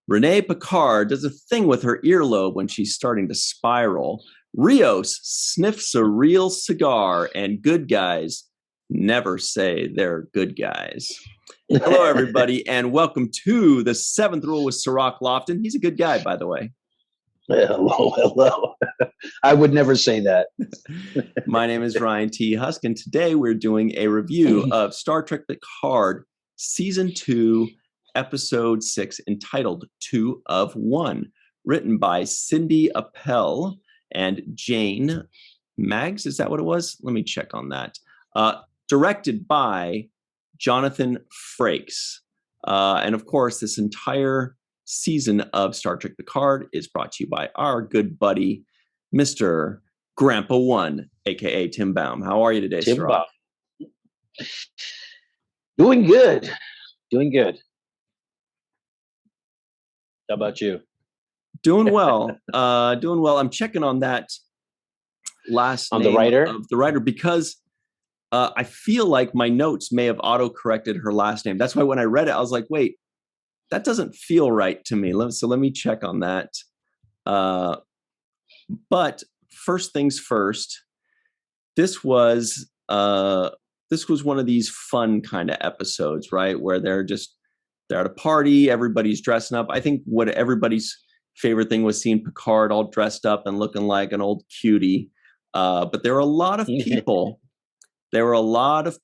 Renee Picard does a thing with her earlobe when she's starting to spiral. Rios sniffs a real cigar, and good guys never say they're good guys. Hello, everybody, and welcome to the Seventh Rule with Cirroc Lofton. He's a good guy, by the way. Hello. I would never say that. My name is Ryan T. Husk, and today we're doing a review of Star Trek Picard Season 2, Episode 6, entitled 2 of 1, written by Cindy Appel and Jane Maggs. Is that what it was? Let me check on that. Directed by Jonathan Frakes. And of course, this entire season of Star Trek Picard is brought to you by our good buddy, Mr. Grandpa One, aka Tim Baum. How are you today, Tim Cirroc? Baum. Doing good. Doing good. How about you? Doing well. Doing well. I'm checking on that last on name the writer of the writer because I feel like my notes may have auto-corrected her last name. That's why when I read it, I was like, wait, that doesn't feel right to me. So let me check on that. But first things first, this was one of these fun kind of episodes, right? Where they're at a party, everybody's dressing up. I think what everybody's favorite thing was seeing Picard all dressed up and looking like an old cutie. But there were a lot of people. There were a lot of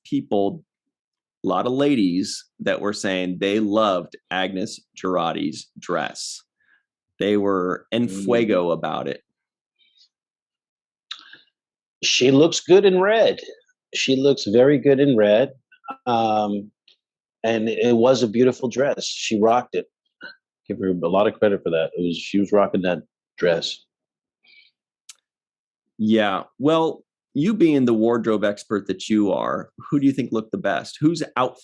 ladies that were saying they loved Agnes Jurati's dress. They were en fuego about it. She looks good in red. She looks very good in red. And it was a beautiful dress. She rocked it. Give her a lot of credit for that. She was rocking that dress. Yeah. Well, you being the wardrobe expert that you are, who do you think looked the best? Whose outfit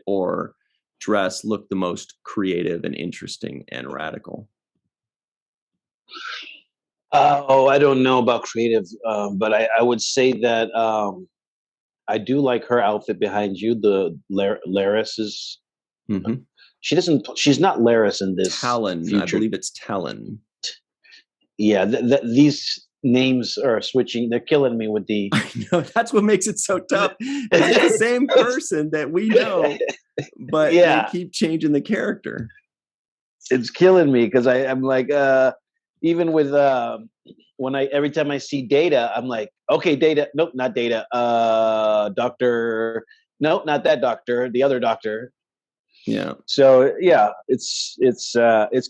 or dress looked the most creative and interesting and radical? I don't know about creative, but I would say that I do like her outfit behind you. The Laris's. Mm-hmm. She's not Laris in this. Talon. Future. I believe it's Talon. Yeah, these names are switching. They're killing me with the. I know, that's what makes it so tough. It's the same person that we know, but they keep changing the character. It's killing me because I'm like, even with every time I see Data, I'm like, okay, Data. Nope, not Data. Doctor. Nope, not that doctor. The other doctor. Yeah. So yeah, it's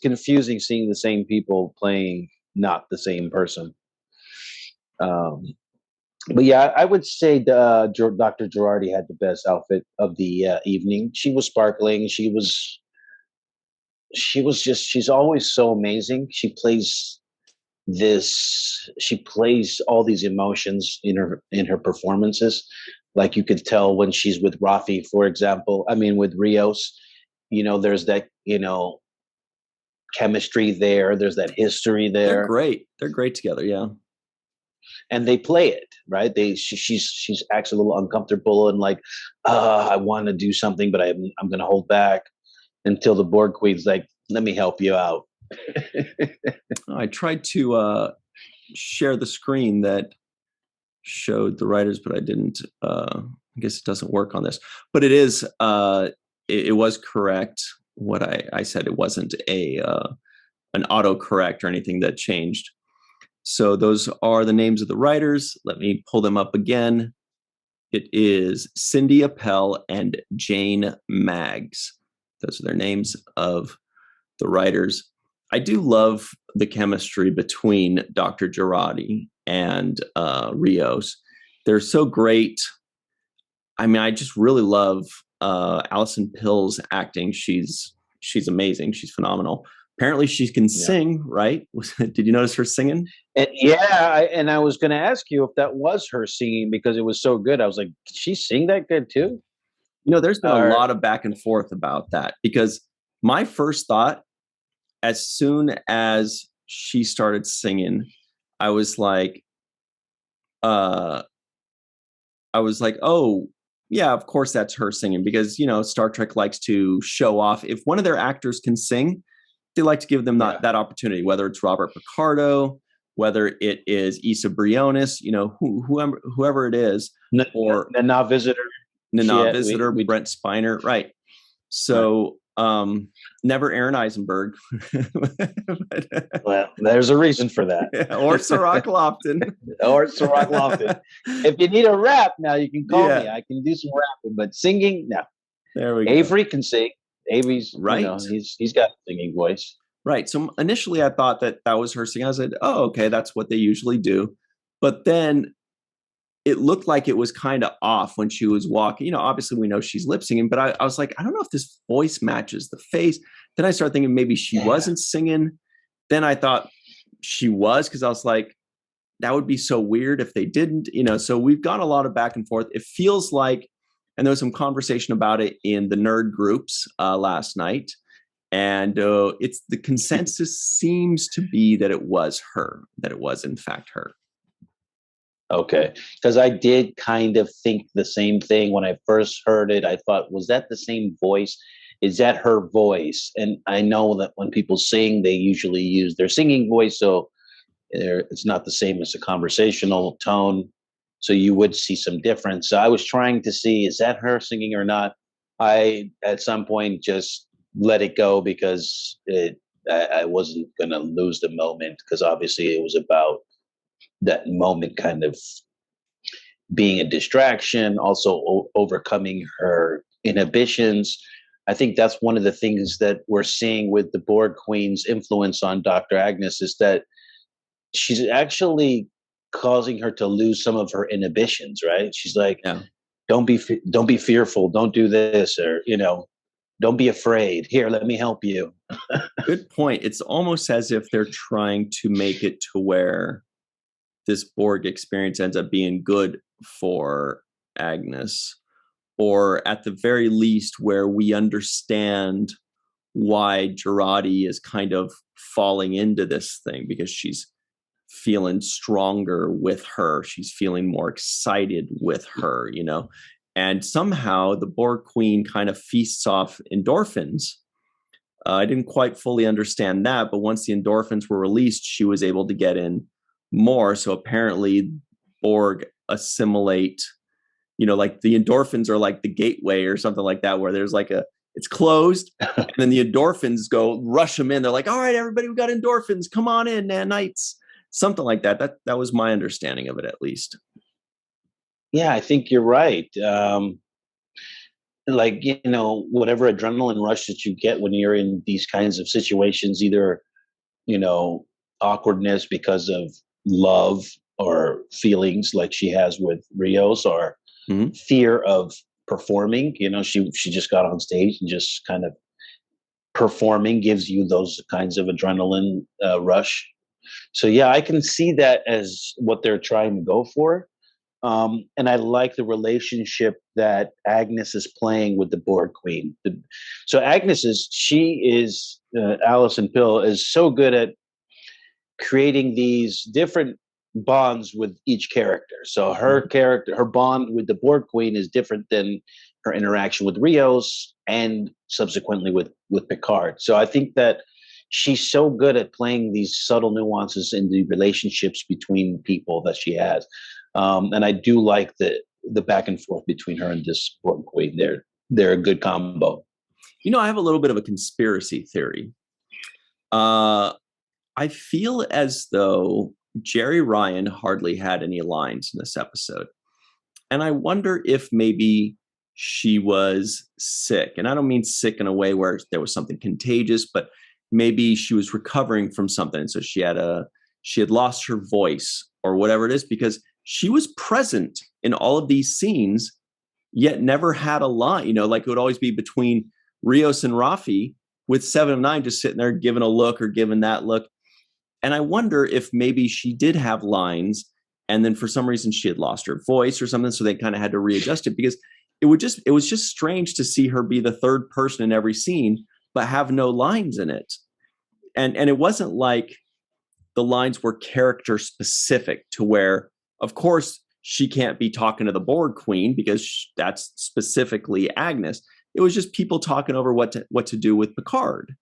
confusing seeing the same people playing not the same person. But yeah, I would say Dr. Jurati had the best outfit of the evening. She was sparkling. She's always so amazing. She plays all these emotions in her performances. Like you could tell when she's with Rafi, for example. I mean, with Rios, there's that, chemistry there. There's that history there. They're great. They're great together. Yeah. And they play it, right? She's acts a little uncomfortable and like, I want to do something, but I'm going to hold back until the Borg Queen's like, let me help you out. I tried to share the screen that showed the writers, but I didn't. I guess it doesn't work on this. But it is. It was correct what I said. It wasn't an autocorrect or anything that changed. So those are the names of the writers. Let me pull them up again. It is Cindy Appel and Jane Maggs. Those are their names of the writers. I do love the chemistry between Dr. Jurati and Rios. They're so great. I mean, I just really love Alison Pill's acting. She's amazing. She's phenomenal. Apparently she can sing, right? Did you notice her singing? And I was going to ask you if that was her singing because it was so good. I was like, did she sing that good too? There's been a lot of back and forth about that because my first thought, as soon as she started singing, I was like, oh, yeah, of course that's her singing, because, Star Trek likes to show off. If one of their actors can sing, they like to give them that opportunity, whether it's Robert Picardo, whether it is Issa Briones, whoever it is, or Nana Visitor. Brent Spiner, right? So, never Aron Eisenberg. Well, there's a reason for that. Or Cirroc Lofton. If you need a rap, now you can call me. I can do some rapping, but singing, no. There we go. Avery can sing. Avery's right. He's got a singing voice. Right. So initially I thought that was her singing. I said, oh, okay, that's what they usually do. But then it looked like it was kind of off when she was walking. Obviously we know she's lip singing, but I was like, I don't know if this voice matches the face. Then I started thinking maybe she wasn't singing. Then I thought she was, because I was like, that would be so weird if they didn't, so we've gone a lot of back and forth. It feels like, and there was some conversation about it in the nerd groups last night. And it's the consensus seems to be that it was her, that it was in fact her. Okay, because I did kind of think the same thing when I first heard it. I thought, was that the same voice? Is that her voice? And I know that when people sing, they usually use their singing voice, so it's not the same as a conversational tone. So you would see some difference. So I was trying to see, is that her singing or not? I, at some point, just let it go, because I wasn't going to lose the moment, because obviously it was about that moment kind of being a distraction, also overcoming her inhibitions. I think that's one of the things that we're seeing with the Borg Queen's influence on Dr. Agnes, is that she's actually causing her to lose some of her inhibitions, right? She's like, don't be fearful, don't do this, or, don't be afraid. Here, let me help you. Good point. It's almost as if they're trying to make it to where this Borg experience ends up being good for Agnes, or at the very least where we understand why Jurati is kind of falling into this thing, because she's feeling stronger with her. She's feeling more excited with her, and somehow the Borg Queen kind of feasts off endorphins. I didn't quite fully understand that, but once the endorphins were released, she was able to get in more. So apparently Borg assimilate, like the endorphins are like the gateway or something like that, where there's like it's closed and then the endorphins go rush them in. They're like, all right, everybody, we got endorphins. Come on in, nanites. Something like that. That was my understanding of it, at least. Yeah, I think you're right. Whatever adrenaline rush that you get when you're in these kinds of situations, either, awkwardness because of love or feelings like she has with Rios, or fear of performing. She just got on stage and just kind of performing gives you those kinds of adrenaline rush. So yeah, I can see that as what they're trying to go for. And I like the relationship that Agnes is playing with the Borg Queen. So Agnes Alison Pill is so good at creating these different bonds with each character. So her bond with the Borg Queen is different than her interaction with Rios and subsequently with Picard. So I think that she's so good at playing these subtle nuances in the relationships between people that she has. And I do like the back and forth between her and this Borg Queen. They're a good combo. I have a little bit of a conspiracy theory. I feel as though Jerry Ryan hardly had any lines in this episode. And I wonder if maybe she was sick. And I don't mean sick in a way where there was something contagious, but maybe she was recovering from something. So she had lost her voice or whatever it is, because she was present in all of these scenes, yet never had a line, like it would always be between Rios and Rafi, with Seven of Nine just sitting there giving a look or giving that look. And I wonder if maybe she did have lines, and then for some reason she had lost her voice or something, so they kind of had to readjust it, because it was just strange to see her be the third person in every scene but have no lines in it. And it wasn't like the lines were character specific to where, of course, she can't be talking to the Borg queen because that's specifically Agnes. It was just people talking over what to do with Picard,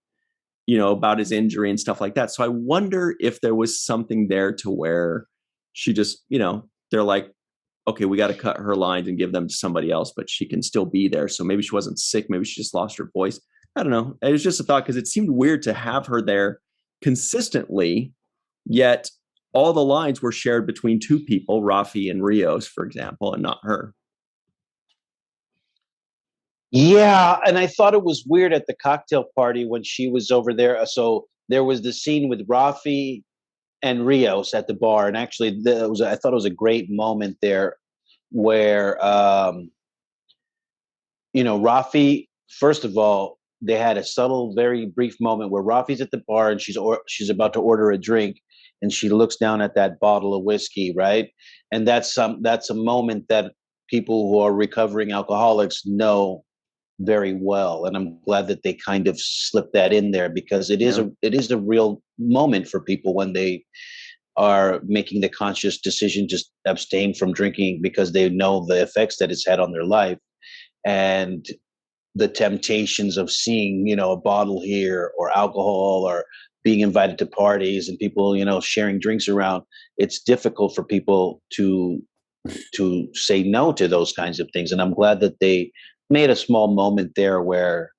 about his injury and stuff like that. So I wonder if there was something there to where she just, they're like, okay, we got to cut her lines and give them to somebody else, but she can still be there. So maybe she wasn't sick. Maybe she just lost her voice. I don't know. It was just a thought because it seemed weird to have her there consistently, yet all the lines were shared between two people, Rafi and Rios, for example, and not her. Yeah, and I thought it was weird at the cocktail party when she was over there. So there was the scene with Rafi and Rios at the bar, and actually, I thought it was a great moment there, where Rafi. First of all, they had a subtle, very brief moment where Rafi's at the bar and she's about to order a drink, and she looks down at that bottle of whiskey, right? And that's a moment that people who are recovering alcoholics know very well, and I'm glad that they kind of slipped that in there because it is a real moment for people when they are making the conscious decision to abstain from drinking because they know the effects that it's had on their life and the temptations of seeing a bottle here or alcohol or being invited to parties and people sharing drinks around. It's difficult for people to say no to those kinds of things, and I'm glad that they made a small moment there where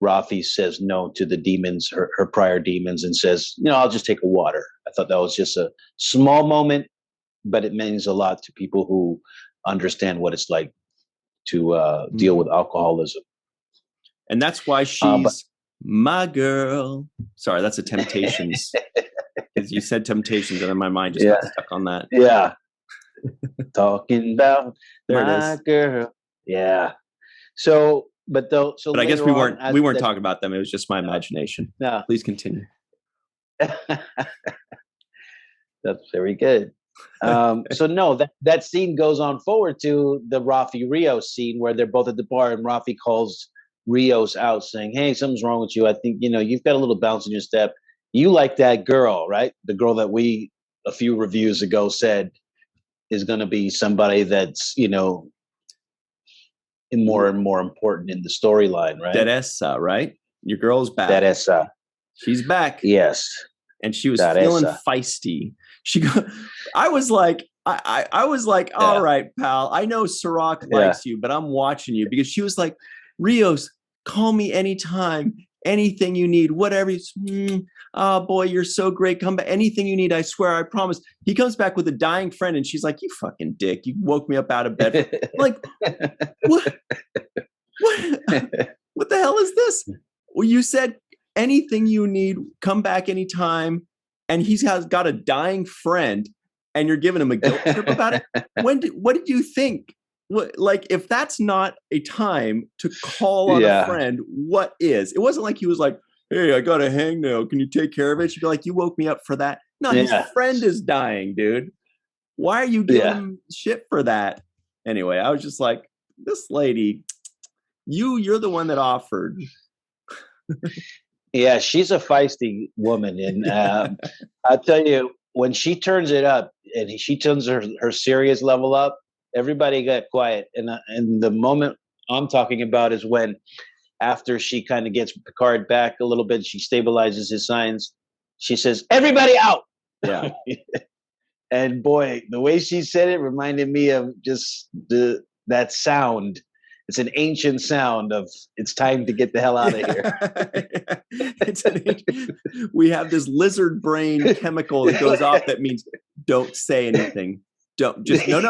Rafi says no to the demons, her prior demons, and says, I'll just take a water. I thought that was just a small moment, but it means a lot to people who understand what it's like to deal with alcoholism. And that's why she's my girl. Sorry, that's a Temptations. Because you said Temptations, and then my mind just got stuck on that. Yeah. Talking about my girl. Yeah. But I guess we weren't talking about them. It was just my imagination. No. Please continue. That's very good. That scene goes on forward to the Rafi Rios scene where they're both at the bar and Rafi calls Rios out saying, hey, something's wrong with you. I think, you've got a little bounce in your step. You like that girl, right? The girl that we a few reviews ago said is going to be somebody that's, more and more important in the storyline, right? Teresa, right? Your girl's back. Teresa. She's back. Yes. And she was feeling feisty. I was like, all right, pal. I know Cirroc likes you, but I'm watching you because she was like, Rios, call me anytime, anything you need, whatever. Oh boy, you're so great. Come back. Anything you need, I swear, I promise. He comes back with a dying friend, and she's like, you fucking dick. You woke me up out of bed. I'm like, what? What the hell is this? Well, you said anything you need, come back anytime. And he's got a dying friend, and you're giving him a guilt trip about it. What did you think? If that's not a time to call on a friend, what is? It wasn't like he was like, hey, I got a hangnail. Can you take care of it? She'd be like, you woke me up for that. No, his friend is dying, dude. Why are you giving him shit for that? Anyway, I was just like, this lady, you're the one that offered. Yeah, she's a feisty woman. And I'll tell you, when she turns it up and she turns her serious level up, everybody got quiet. And the moment I'm talking about is when, after she kind of gets Picard back a little bit, she stabilizes his signs. She says, everybody out. Yeah. And boy, the way she said it reminded me of just that sound. It's an ancient sound of it's time to get the hell out of here. We have this lizard brain chemical that goes off that means don't say anything. Don't just no,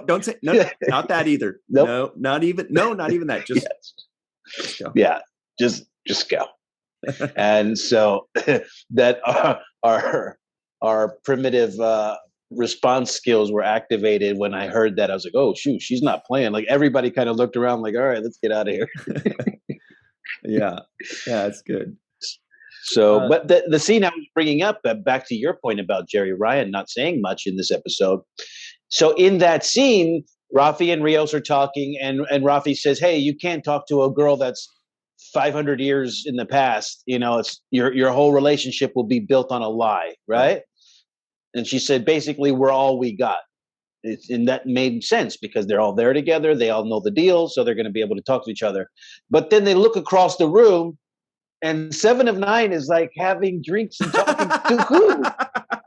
don't say no, not that either. Nope. No, not even that. Just go. Yeah, just go. And so that our primitive response skills were activated when I heard that. I was like, oh shoot, she's not playing. Like everybody kind of looked around like, all right, let's get out of here. Yeah, that's good. So, but the scene I was bringing up, back to your point about Jerry Ryan not saying much in this episode. So in that scene, Rafi and Rios are talking, and Rafi says, hey, you can't talk to a girl that's 500 years in the past. It's your whole relationship will be built on a lie, right? And she said, basically, we're all we got. and that made sense because they're all there together. They all know the deal, so they're going to be able to talk to each other. But then they look across the room, and Seven of Nine is like having drinks and talking to who?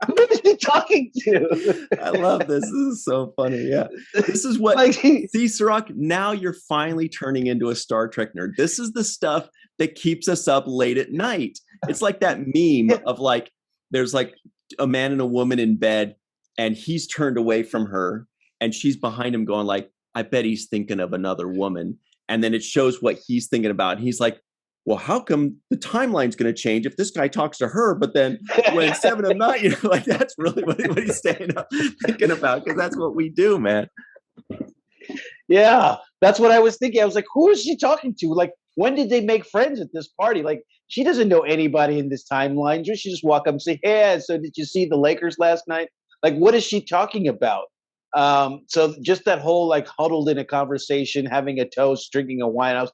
Who is he talking to? I love this. This is so funny. Yeah. This is what, Like, see, Cirroc, now you're finally turning into a Star Trek nerd. This is the stuff that keeps us up late at night. It's like that meme of like, there's like a man and a woman in bed, and he's turned away from her, and she's behind him going like, I bet he's thinking of another woman. And then it shows what he's thinking about. And he's like, well, how come the timeline's going to change if this guy talks to her? But then when Seven of Nine, you know, like that's really what he's staying up thinking about, because that's what we do, man. Yeah, that's what I was thinking. I was like, who is she talking to? Like, when did they make friends at this party? Like, she doesn't know anybody in this timeline. She just walk up and say, hey, so did you see the Lakers last night? Like, what is she talking about? So just that whole like huddled in a conversation, having a toast, drinking a wine. I was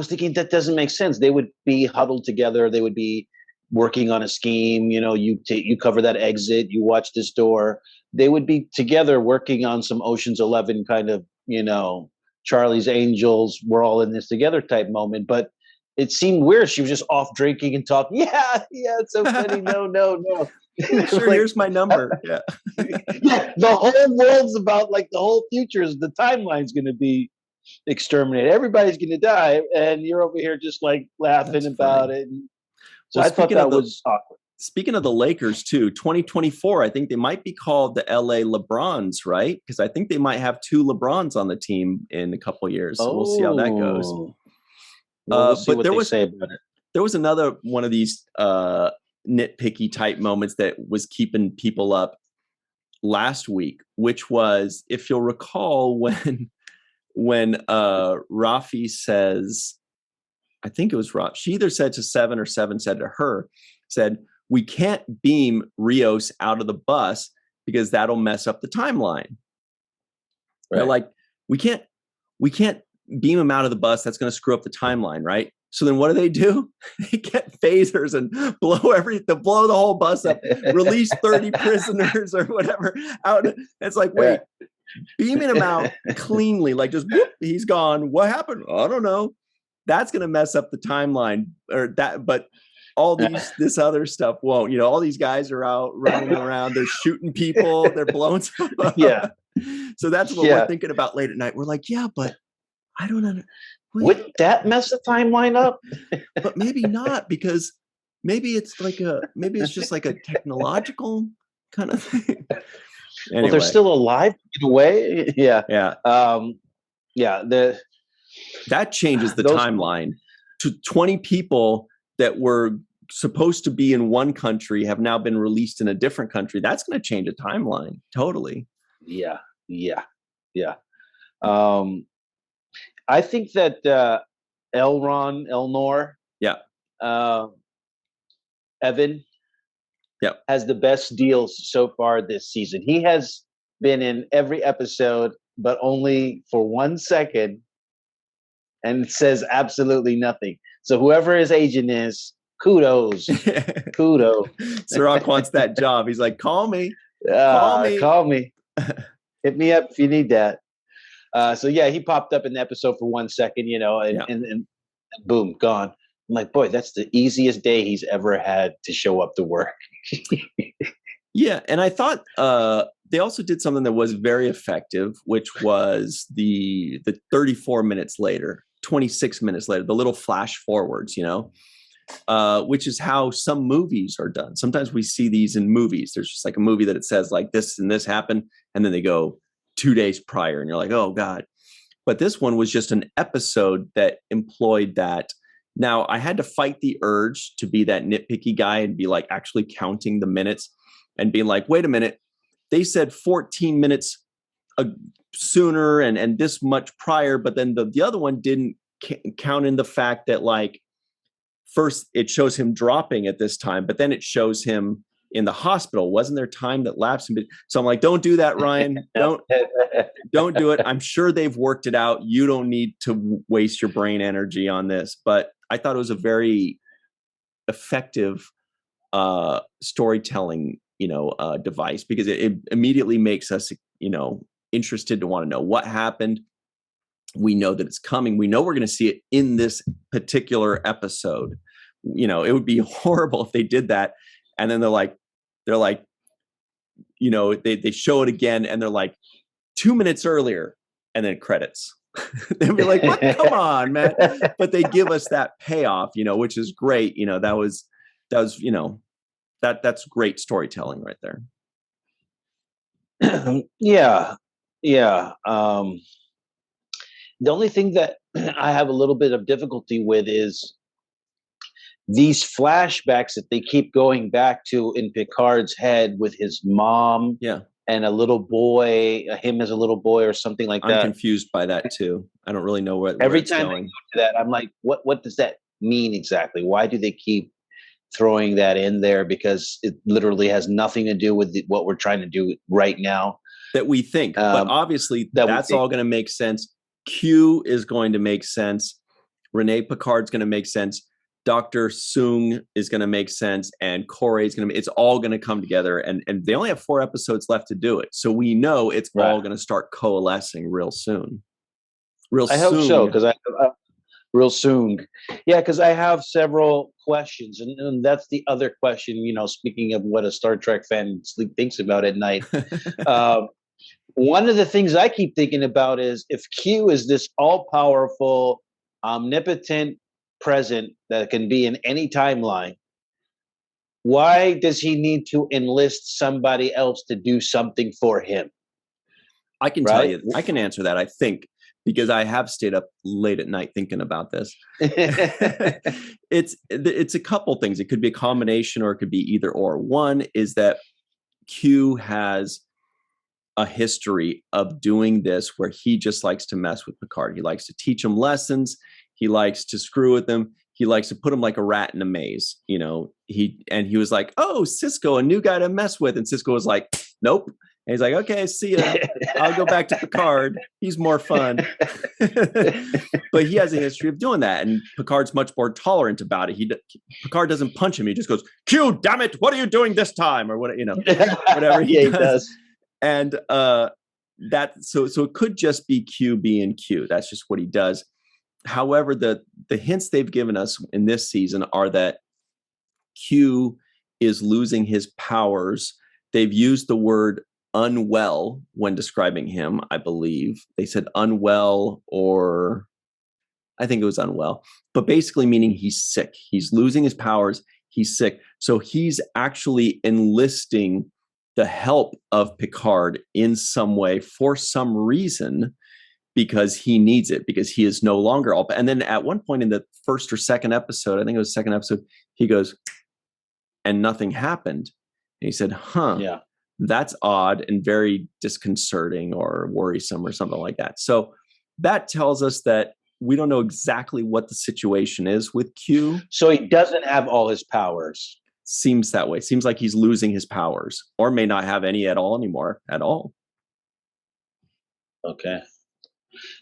thinking that doesn't make sense. They would be huddled together. They would be working on a scheme. You know, you cover that exit, you watch this door. They would be together working on some Ocean's 11 kind of, you know, Charlie's Angels, we're all in this together type moment. But it seemed weird. She was just off drinking and talking. Yeah, it's so funny. No. Sure, like, here's my number. Yeah. Yeah, the whole world's about like the whole future is the timeline's going to be exterminated. Everybody's going to die, and you're over here just like laughing That's about funny. it. So well, I thought that was awkward. Speaking of the Lakers too, 2024, I think they might be called the LA LeBrons, right? Because I think they might have two LeBrons on the team in a couple of years. So we'll see how that goes. Well, we'll see what they say about it. There was another one of these nitpicky type moments that was keeping people up last week, which was, if you'll recall, when Rafi says, I think it was Rafi, she either said to Seven or Seven said to her, said, we can't beam Rios out of the bus because that'll mess up the timeline. Right. They're like, we can't beam him out of the bus. That's going to screw up the timeline, right? So then what do? They get phasers and blow the whole bus up, release 30 prisoners or whatever out. It's like, wait, beaming him out cleanly, like just whoop, he's gone. What happened? I don't know. That's going to mess up the timeline or that, but all this other stuff won't. You know, all these guys are out running around. They're shooting people. They're blowing stuff up. Yeah. So that's what we're thinking about late at night. We're like, yeah, but I don't know. Would that mess the timeline up? But maybe not, because maybe it's just like a technological kind of thing. Anyway. Well, they're still alive in a way. Yeah. That changes the timeline to 20 people that were supposed to be in one country have now been released in a different country. That's going to change a timeline. Totally. Yeah. I think that Elnor, Evan, has the best deals so far this season. He has been in every episode, but only for 1 second, and says absolutely nothing. So whoever his agent is, kudos. Cirroc wants that job. He's like, call me. Call me. Hit me up if you need that. So he popped up in the episode for 1 second, you know, and boom, gone. I'm like, boy, that's the easiest day he's ever had to show up to work. Yeah, and I thought they also did something that was very effective, which was the 34 minutes later, 26 minutes later, the little flash forwards, you know, which is how some movies are done. Sometimes we see these in movies. There's just like a movie that it says like this and this happened, and then they go 2 days prior, and you're like, oh God. But this one was just an episode that employed that. Now, I had to fight the urge to be that nitpicky guy and be like actually counting the minutes and being like, wait a minute, they said 14 minutes sooner and this much prior, but then the other one didn't count in the fact that like first it shows him dropping at this time, but then it shows him in the hospital. Wasn't there time that lapsed? So I'm like, don't do that, Ryan. Don't do it. I'm sure they've worked it out. You don't need to waste your brain energy on this. But I thought it was a very effective storytelling device, because it immediately makes us, interested to want to know what happened. We know that it's coming. We know we're going to see it in this particular episode. It would be horrible if they did that. And then they're like, they show it again and they're like 2 minutes earlier, and then credits. They'd be like, what? Come on, man. But they give us that payoff, which is great. That's great storytelling right there. Yeah. The only thing that I have a little bit of difficulty with is these flashbacks that they keep going back to in Picard's head with his mom and a little boy, him as a little boy or something like that. I'm confused by that too. I don't really know where every it's time going. I go to that, I'm like, what does that mean exactly? Why do they keep throwing that in there? Because it literally has nothing to do with what we're trying to do right now. That we think, but obviously that's all going to make sense. Q is going to make sense. Renee Picard's going to make sense. Dr. Soong is going to make sense, and Corey is going to. It's all going to come together, and they only have 4 episodes left to do it, so we know it's all going to start coalescing real soon. I hope so, because real soon, because I have several questions, and that's the other question. Speaking of what a Star Trek fan thinks about at night. One of the things I keep thinking about is, if Q is this all-powerful, omnipotent present that can be in any timeline, why does he need to enlist somebody else to do something for him? I can tell you, I can answer that, I think, because I have stayed up late at night thinking about this. It's a couple things. It could be a combination, or it could be either or. One is that Q has a history of doing this where he just likes to mess with Picard. He likes to teach him lessons. He likes to screw with him. He likes to put him like a rat in a maze. He was like, oh, Sisko, a new guy to mess with. And Sisko was like, nope. And he's like, okay, see ya. I'll go back to Picard. He's more fun. But he has a history of doing that. And Picard's much more tolerant about it. Picard doesn't punch him. He just goes, Q, damn it. What are you doing this time? Or whatever he does. And so it could just be Q being Q. That's just what he does. However, the hints they've given us in this season are that Q is losing his powers. They've used the word unwell when describing him, I believe. They said unwell, or I think it was unwell, but basically meaning he's sick. He's losing his powers. He's sick. So he's actually enlisting the help of Picard in some way for some reason, because he needs it, because he is no longer all. And then at one point in the first or second episode, I think it was second episode, he goes, and nothing happened. And he said, that's odd and very disconcerting or worrisome or something like that. So that tells us that we don't know exactly what the situation is with Q. So he doesn't have all his powers. Seems that way. Seems like he's losing his powers, or may not have any at all anymore at all. Okay.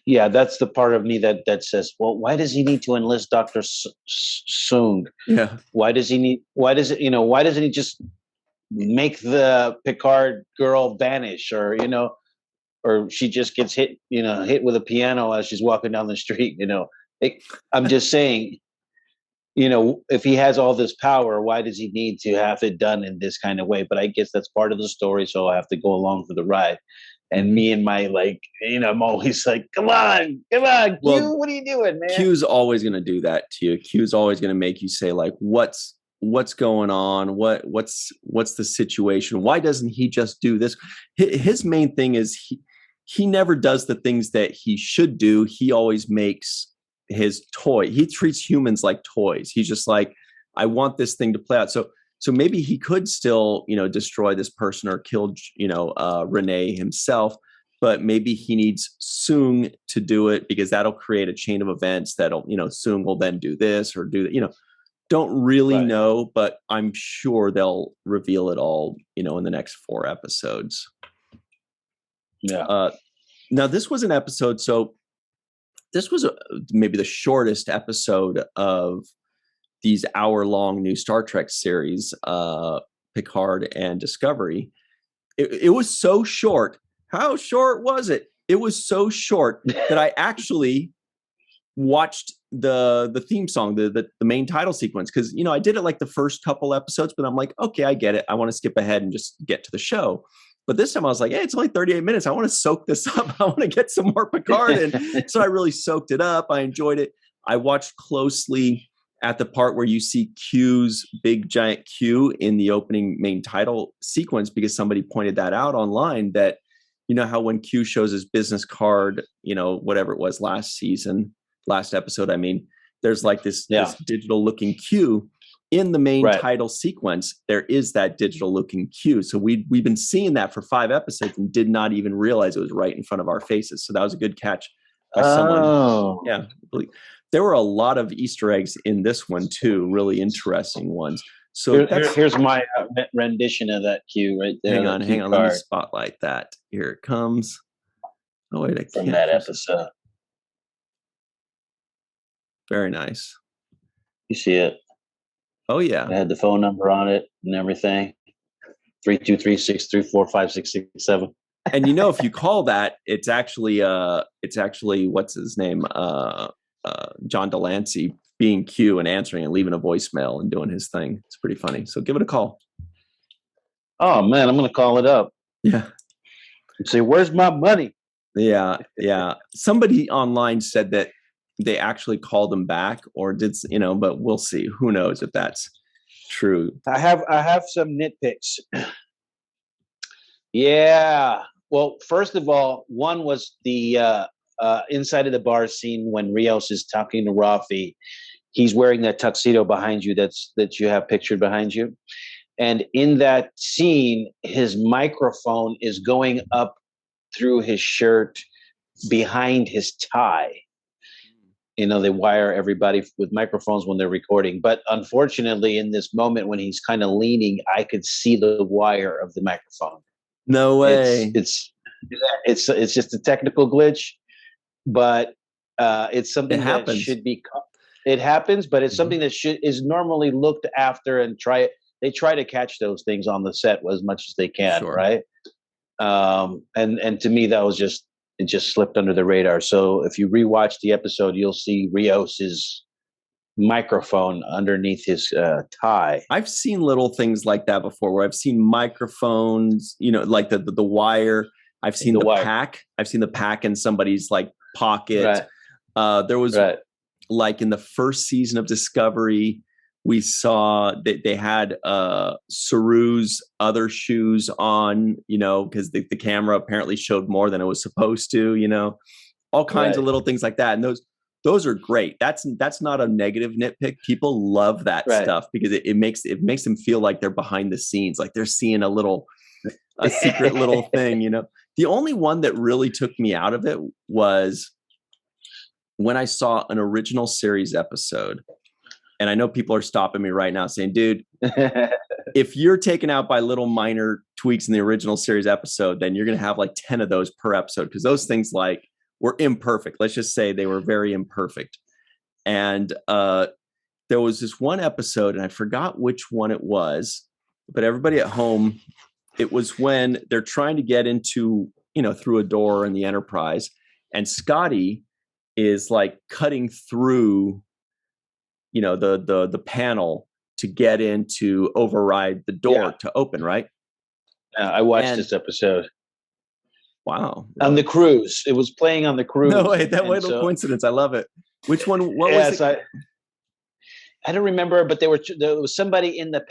Yeah, that's the part of me that says, well, why does he need to enlist Dr. Soong? Yeah. Why doesn't he just make the Picard girl vanish, or she just gets hit with a piano as she's walking down the street, I'm just saying, if he has all this power, why does he need to have it done in this kind of way? But I guess that's part of the story, so I have to go along for the ride. And me and my, I'm always like, come on, Q, what are you doing, man? Q's always going to do that to you. Q's always going to make you say, what's going on? What's the situation? Why doesn't he just do this? His main thing is he never does the things that he should do. He always makes his toy. He treats humans like toys. He's just like, I want this thing to play out. So maybe he could still, destroy this person or kill, Renee himself, but maybe he needs Soong to do it, because that'll create a chain of events that'll, Soong will then do this or do that, don't really know, but I'm sure they'll reveal it all, in the next 4 episodes. Yeah. Now this was an episode. So this was maybe the shortest episode of these hour-long new Star Trek series. Picard and Discovery. It was so short. How short was it? It was so short that I actually watched the theme song, the main title sequence, because I did it like the first couple episodes, but I'm like, okay, I get it. I want to skip ahead and just get to the show. But this time I was like, hey, it's only 38 minutes. I want to soak this up. I want to get some more Picard in. So I really soaked it up. I enjoyed it. I watched closely at the part where you see Q's big giant Q in the opening main title sequence, because somebody pointed that out online, that how when Q shows his business card, whatever it was last episode, I mean, there's like this digital looking Q in the main title sequence. There is that digital looking Q. So we've been seeing that for 5 episodes and did not even realize it was right in front of our faces. So that was a good catch by someone. Yeah. There were a lot of Easter eggs in this one too, really interesting ones. So here's my rendition of that Q right there. Hang on. Let me spotlight that. Here it comes. Oh wait, I can't. From that episode. Very nice. You see it? Oh yeah. I had the phone number on it and everything. 323-634-5667. And if you call that, it's actually what's his name? John Delancey being Q and answering and leaving a voicemail and doing his thing. It's pretty funny. So give it a call. Oh man, I'm gonna call it up. Yeah. And say, where's my money? Yeah. Somebody online said that they actually called him back, or did but we'll see. Who knows if that's true. I have some nitpicks. Yeah. Well, first of all, one was the inside of the bar scene when Rios is talking to Rafi. He's wearing that tuxedo behind you that you have pictured behind you. And in that scene, his microphone is going up through his shirt behind his tie. They wire everybody with microphones when they're recording. But unfortunately, in this moment when he's kind of leaning, I could see the wire of the microphone. No way. It's just a technical glitch, but it's something that should be. It happens, but it's something that is normally looked after and they try to catch those things on the set as much as they can, right? And to me, that was it just slipped under the radar. So if you rewatch the episode, you'll see Rios's microphone underneath his tie. I've seen little things like that before, where I've seen microphones, like the wire. I've seen the pack. I've seen the pack in somebody's like pocket. Right. There was like in the first season of Discovery, we saw that they had Saru's other shoes on, because the camera apparently showed more than it was supposed to, all kinds of little things like that. And those are great. That's not a negative nitpick. People love that stuff because it makes them feel like they're behind the scenes, like they're seeing a secret little thing, The only one that really took me out of it was when I saw an original series episode. And I know people are stopping me right now saying, dude, if you're taken out by little minor tweaks in the original series episode, then you're going to have like 10 of those per episode, because those things like were imperfect. Let's just say they were very imperfect. And there was this one episode, and I forgot which one it was, but everybody at home, it was when they're trying to get into, through a door in the Enterprise, and Scotty is like cutting through the panel to get in to override the door to open, right? I watched this episode. Wow. On the cruise. It was playing on the cruise. No way. That way, no coincidence. I love it. Which one? What was it? I don't remember, but there was somebody in the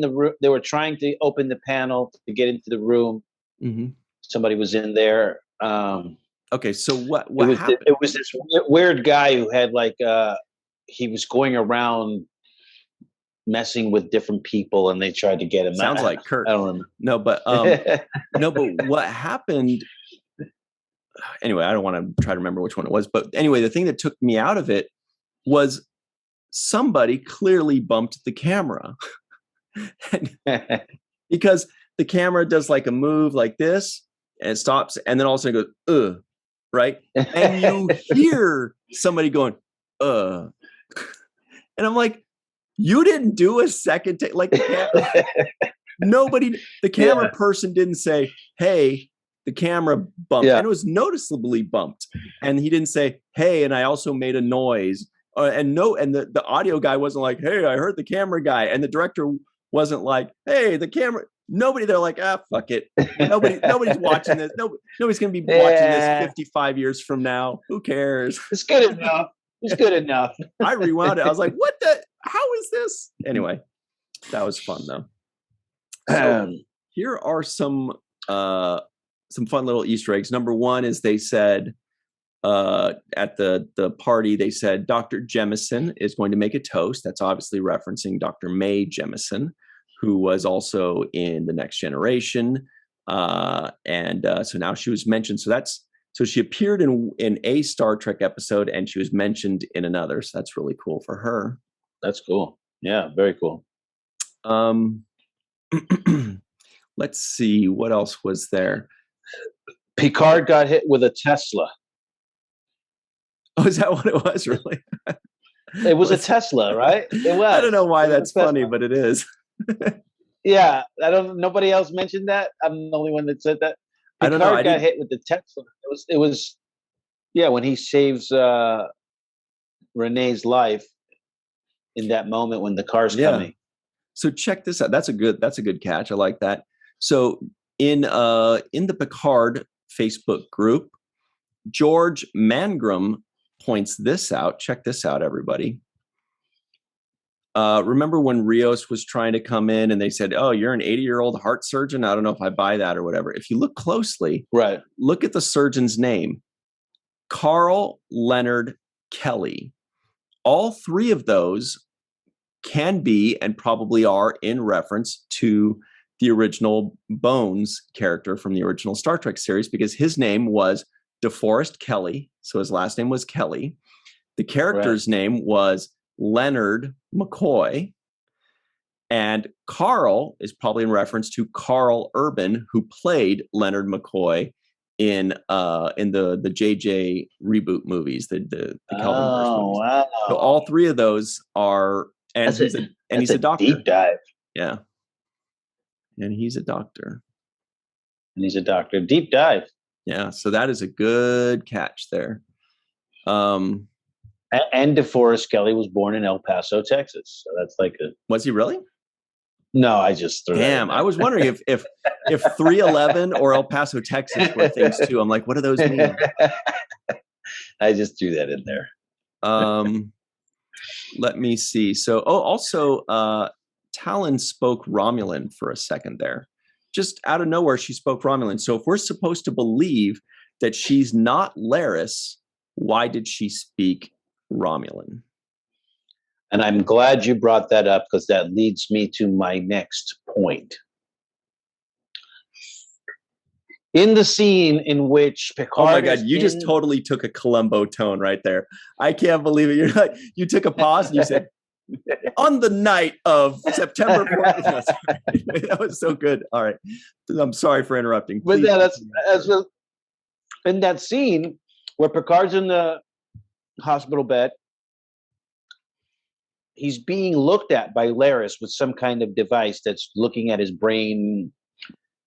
room. They were trying to open the panel to get into the room. Mm-hmm. Somebody was in there. Okay. So what happened? It was this weird guy who had like, he was going around messing with different people, and they tried to get him. Sounds like Kurt. I don't remember. No, but what happened? Anyway, I don't want to try to remember which one it was, but anyway, the thing that took me out of it was somebody clearly bumped the camera, because the camera does like a move like this, and it stops, and then all of a sudden it goes, right, and you hear somebody going, and I'm like, you didn't do a second take, like The camera person didn't say, hey, the camera bumped, and it was noticeably bumped. And he didn't say, hey, and I also made a noise. And the audio guy wasn't like, hey, I heard the camera guy. And the director wasn't like, hey, the camera. Nobody, they're like, fuck it. Nobody's watching this. Nobody's going to be watching this 55 years from now. Who cares? It's good enough. It's good enough. I rewound it. I was like, how is this? Anyway, that was fun though. So here are some fun little Easter eggs. Number one is they said at the party, they said Dr. Jemison is going to make a toast. That's obviously referencing Dr. Mae Jemison, who was also in The Next Generation. So now she was mentioned. So she appeared in a Star Trek episode and she was mentioned in another. So that's really cool for her. That's cool. Yeah, very cool. Let's see, what else was there? Picard got hit with a Tesla. Oh, is that what it was, really? It was a Tesla, right? It was. I don't know why that's funny, but it is. Yeah, nobody else mentioned that. I'm the only one that said that. Picard I don't know. got hit with the Tesla. It was when he saves Renee's life in that moment when the car's coming. So check this out. That's a good catch. I like that. So in the Picard Facebook group, George Mangrum points this out. Check this out, everybody. Remember when Rios was trying to come in and they said, oh, you're an 80-year-old heart surgeon? I don't know if I buy that or whatever. If you look closely, look at the surgeon's name, Carl Leonard Kelly. All three of those can be and probably are in reference to the original Bones character from the original Star Trek series, because his name was DeForest Kelly. So his last name was Kelly. The character's name was Leonard McCoy, and Carl is probably in reference to Carl Urban, who played Leonard McCoy in the JJ reboot movies, the Kelvinverse movies. Wow. So all three of those are, and he's a doctor. Deep dive. Yeah, and he's a doctor. Deep dive. Yeah, so that is a good catch there. And DeForest Kelly was born in El Paso, Texas. So that's like a. Was he really? No, I just threw. Damn, I was wondering if 311 or El Paso, Texas were things too. I'm like, what do those mean? I just threw that in there. Let me see. So, also, Talon spoke Romulan for a second there. Just out of nowhere, she spoke Romulan. So if we're supposed to believe that she's not Laris, why did she speak Romulan? And I'm glad you brought that up, because that leads me to my next point. In the scene in which Picard, oh my God, you just totally took a Columbo tone right there. I can't believe it. You're like, you took a pause and you said, on the night of September 4th. That was so good. All right. I'm sorry for interrupting. But yeah, that's in that scene where Picard's in the hospital bed. He's being looked at by Laris with some kind of device that's looking at his brain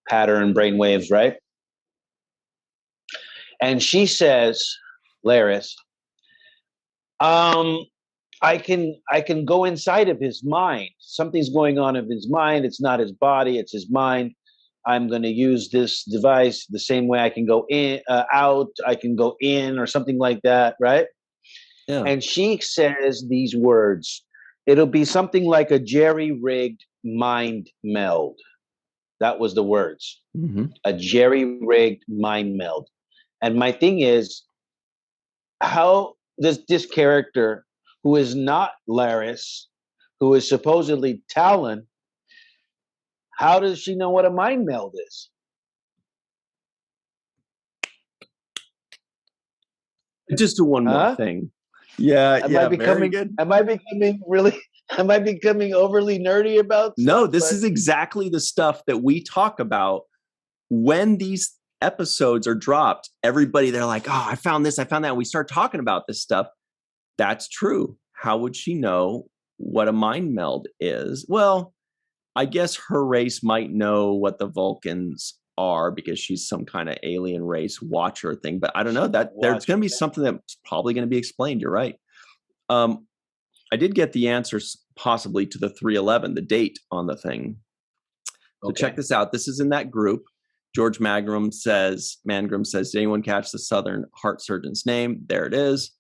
pattern, brain waves, right? And she says, Laris, I can go inside of his mind. Something's going on in his mind. It's not his body, it's his mind. I'm going to use this device the same way I can go in, out, I can go in, or something like that, right? Yeah. And she says these words. It'll be something like a jerry-rigged mind meld. That was the words. Mm-hmm. A jerry-rigged mind meld. And my thing is, how does this character, who is not Laris, who is supposedly Talon, how does she know what a mind meld is? Just do one more thing. Yeah, very good. Am I becoming overly nerdy about stuff? No, this is exactly the stuff that we talk about when these episodes are dropped. Everybody, they're like, oh, I found this, I found that. We start talking about this stuff. That's true. How would she know what a mind meld is? Well, I guess her race might know what the Vulcans are because she's some kind of alien race watcher thing. But I don't know that there's going to be something that's probably going to be explained. You're right. I did get the answers possibly to the 311, the date on the thing. So check this out. This is in that group. George Mangrum says, did anyone catch the Southern heart surgeon's name? There it is.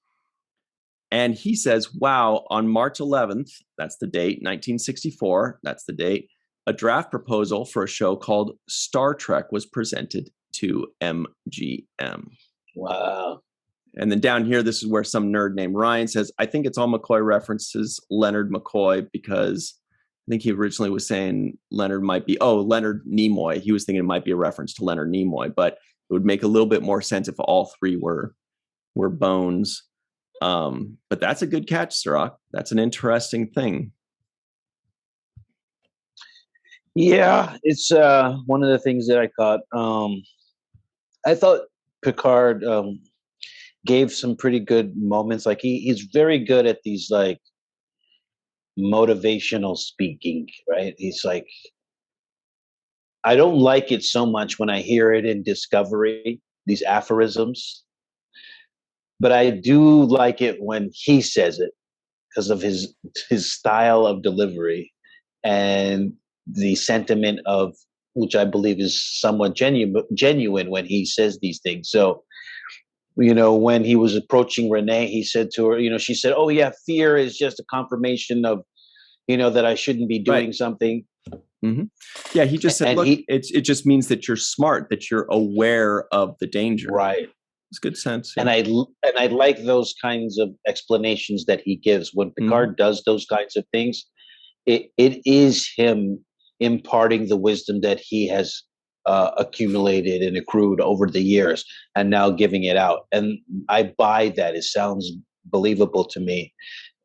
And he says, wow, on March 11th, that's the date, 1964, that's the date, a draft proposal for a show called Star Trek was presented to MGM. Wow. And then down here, this is where some nerd named Ryan says, I think it's all McCoy references Leonard McCoy because I think he originally was saying Leonard Nimoy. He was thinking it might be a reference to Leonard Nimoy, but it would make a little bit more sense if all three were Bones. But that's a good catch, Cirroc. That's an interesting thing. Yeah, it's one of the things that I caught. I thought Picard gave some pretty good moments. Like he's very good at these like motivational speaking, right? He's like, I don't like it so much when I hear it in Discovery, these aphorisms, but I do like it when he says it because of his style of delivery and the sentiment of which I believe is somewhat genuine when he says these things. So, when he was approaching Renee, he said to her, she said, oh yeah, fear is just a confirmation of, that I shouldn't be doing something. Mm-hmm. Yeah. He just said, look, it just means that you're smart, that you're aware of the danger. Right. It's good sense. Yeah. And I like those kinds of explanations that he gives when Picard does those kinds of things. It is him imparting the wisdom that he has accumulated and accrued over the years and now giving it out. And I buy that. It sounds believable to me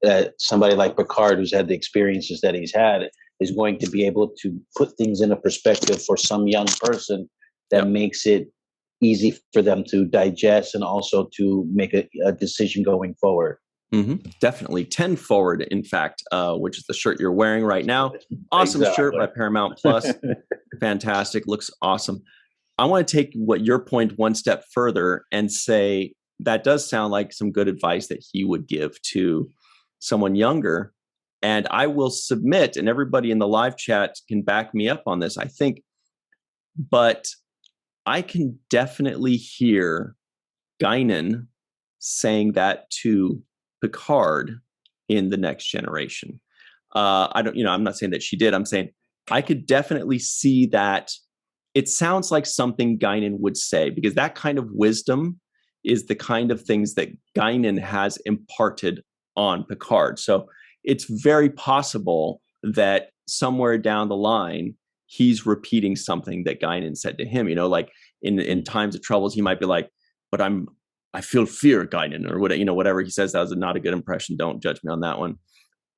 that somebody like Picard, who's had the experiences that he's had, is going to be able to put things in a perspective for some young person that makes it easy for them to digest and also to make a decision going forward. Mm-hmm. Definitely 10 forward, in fact, which is the shirt you're wearing right now. Awesome shirt by Paramount Plus. Fantastic. Looks awesome. I want to take your point one step further and say that does sound like some good advice that he would give to someone younger. And I will submit, and everybody in the live chat can back me up on this, I think, but I can definitely hear Guinan saying that to Picard in The Next Generation. I'm not saying that she did. I'm saying I could definitely see that. It sounds like something Guinan would say, because that kind of wisdom is the kind of things that Guinan has imparted on Picard. So it's very possible that somewhere down the line, he's repeating something that Guinan said to him, like in times of troubles, he might be like, but I feel fear, Guinan, or whatever he says. That was not a good impression. Don't judge me on that one.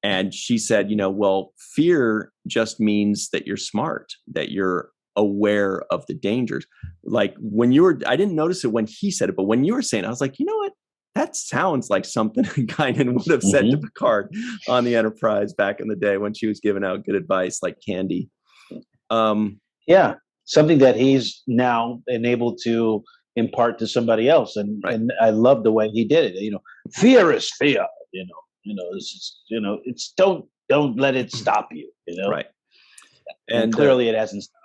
And she said, well, fear just means that you're smart, that you're aware of the dangers. Like I didn't notice it when he said it, but when you were saying it, I was like, you know what? That sounds like something Guinan would have said to Picard on the Enterprise back in the day when she was giving out good advice like candy. Yeah, something that he's now enabled to impart to somebody else, and I love the way he did it. Fear is fear. It's just, it's don't let it stop you. Right. And clearly, it hasn't stopped.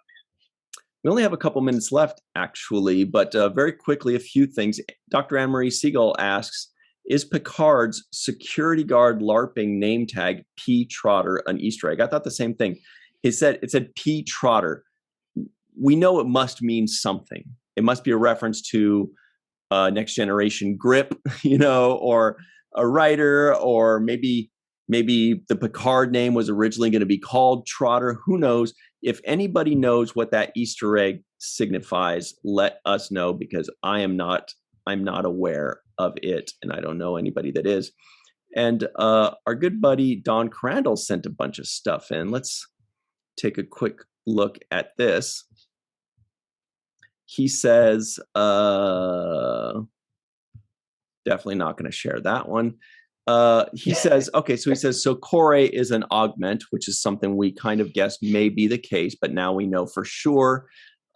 We only have a couple minutes left, actually, but very quickly, a few things. Dr. Anne-Marie Segal asks, is Picard's security guard LARPing name tag P. Trotter an Easter egg? I thought the same thing. It said P. Trotter. We know it must mean something. It must be a reference to Next Generation grip, or a writer, or maybe the Picard name was originally going to be called Trotter. Who knows? If anybody knows what that Easter egg signifies, let us know, because I'm not aware of it, and I don't know anybody that is. And our good buddy Don Crandall sent a bunch of stuff in. Let's take a quick look at this. He says, definitely not going to share that one. He says, okay, so he says, so Core is an augment, which is something we kind of guessed may be the case, but now we know for sure.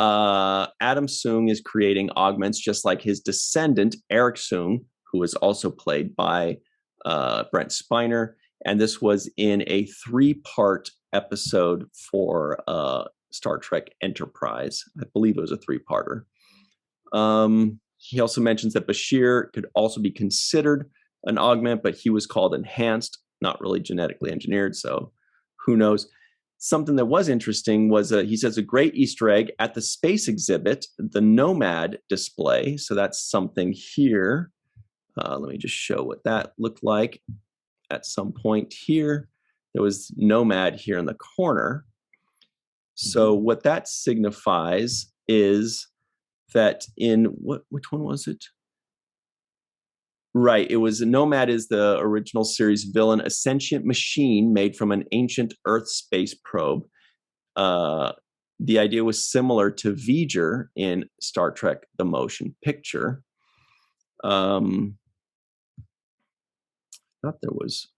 Adam Soong is creating augments just like his descendant, Eric Soong, who was also played by Brent Spiner. And this was in a 3-part episode for Star Trek Enterprise. I believe it was a 3-parter. He also mentions that Bashir could also be considered an augment, but he was called enhanced, not really genetically engineered. So who knows? Something that was interesting was he says a great Easter egg at the space exhibit, the Nomad display. So that's something here. Let me just show what that looked like. At some point here, there was Nomad here in the corner. So what that signifies is that in which one was it? Right, it was Nomad is the original series villain, a sentient machine made from an ancient Earth space probe. The idea was similar to V'ger in Star Trek: The Motion Picture. I thought there was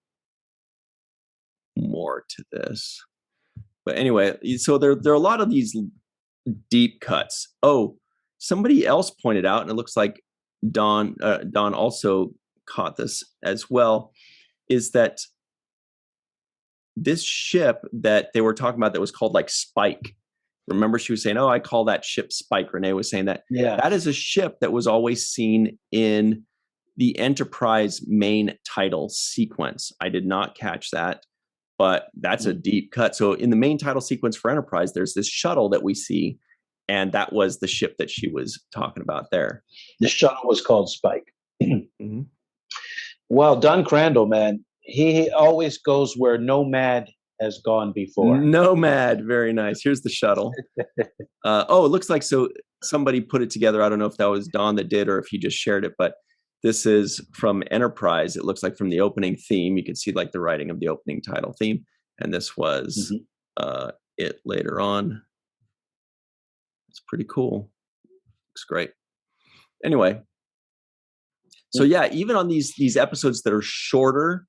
more to this, but anyway, so there are a lot of these deep cuts. Oh, somebody else pointed out, and it looks like Don also caught this as well, is that this ship that they were talking about that was called like Spike. Remember, she was saying, "Oh, I call that ship Spike." Renee was saying that. Yeah, that is a ship that was always seen in the Enterprise main title sequence. I did not catch that, but that's a deep cut. So in the main title sequence for Enterprise, there's this shuttle that we see. And that was the ship that she was talking about there. The shuttle was called Spike. Well, Don Crandall, man, he always goes where Nomad has gone before. Nomad, very nice. Here's the shuttle. It looks like somebody put it together. I don't know if that was Don that did or if he just shared it, but this is from Enterprise. It looks like from the opening theme. You can see like the writing of the opening title theme. And this was it later on. It's pretty cool. Looks great. Anyway, so yeah, even on these episodes that are shorter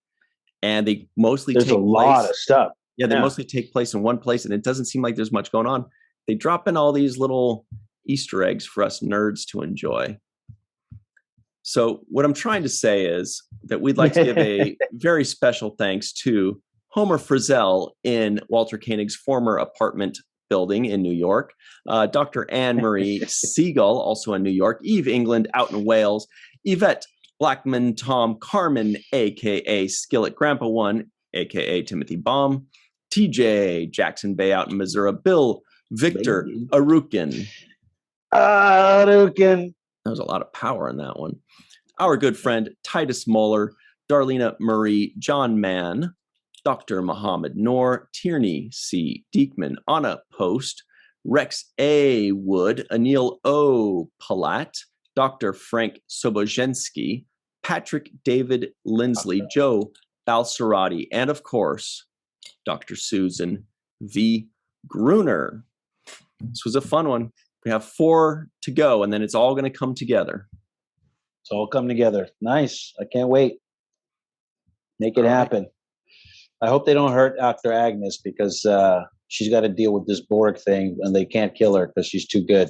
and they mostly there's a lot of stuff. Yeah, they mostly take place in one place and it doesn't seem like there's much going on. They drop in all these little Easter eggs for us nerds to enjoy. So what I'm trying to say is that we'd like to give a very special thanks to Homer Frizell in Walter Koenig's former apartment building in New York, Dr. Anne-Marie Segal, also in New York, Eve England out in Wales, Yvette Blackmon-Tom, Carmen, a.k.a. Skillet Grandpa One, a.k.a. Timothy Baum, TJ Jackson-Bey out in Missouri, Bill, Victor, Arucan. Arucan. There was a lot of power in that one. Our good friend Titus Mohler, Darlena Marie, John Mann, Dr. Mohamed Noor, Tierney C, Dieckmann, Anna Post, Rex A. Wood, Anil O. Palat, Dr. Frank Sobozhensky, Patrick David Lindsley, Joe Balsarati, and of course, Dr. Susan V. Gruner. This was a fun one. We have 4 to go, and then it's all going to come together. It's all come together. Nice. I can't wait. Make it happen. I hope they don't hurt Dr. Agnes because she's got to deal with this Borg thing and they can't kill her because she's too good.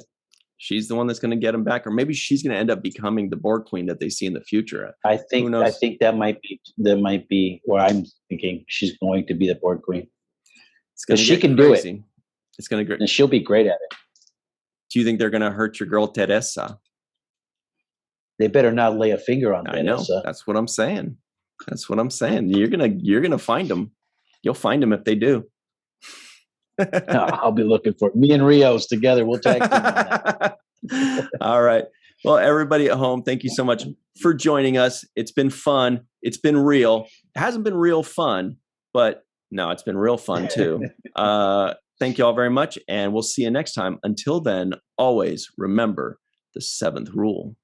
She's the one that's going to get him back, or maybe she's going to end up becoming the Borg queen that they see in the future. I think that might be where I'm thinking she's going to be the Borg queen. Because she can do it. It's going to and she'll be great at it. Do you think they're going to hurt your girl Teresa? They better not lay a finger on Teresa. I know. That's what I'm saying. You're gonna find them. You'll find them if they do. I'll be looking for it. Me and Rios together. We'll tag team on that. All right. Well, everybody at home, thank you so much for joining us. It's been fun. It's been real. It hasn't been real fun, but no, it's been real fun too. Thank you all very much, and we'll see you next time. Until then, always remember the 7th rule.